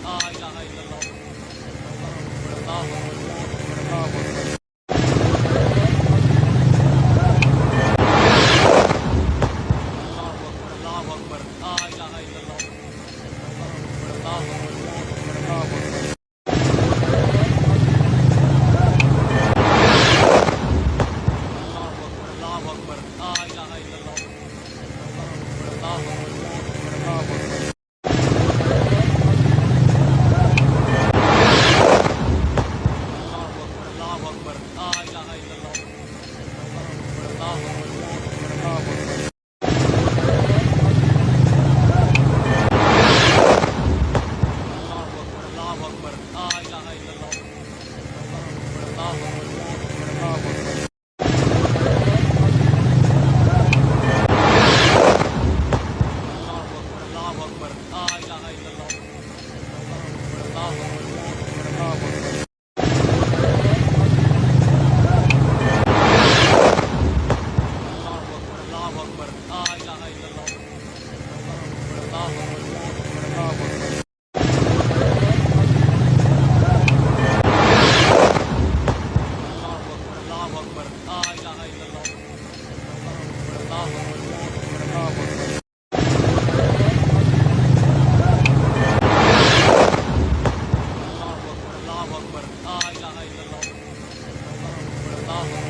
ला इलाहा इल्लल्लाह अल्लाहु अकबर। अल्लाहु अकबर ला इलाहा इल्लल्लाह अल्लाहु अकबर। अल्लाहु अकबर ला इलाहा इल्लल्लाह अल्लाहु अकबर। अल्लाहु अकबर ला इलाहा इल्लल्लाह अल्लाहु अकबर। अल्लाहु अकबर ला इलाहा इल्लल्लाह अल्लाहु अकबर। अल्लाहु अकबर ला इलाहा इल्लल्लाह अल्लाहु अकबर। अल्लाहु अकबर ला इलाहा इल्लल्लाह अल्लाहु अकबर। अल्लाहु अकबर ला इलाहा इल्लल्लाह अल्लाहु अकबर। अल्लाहु अकबर ला इलाहा इल्लल्लाह अल्लाहु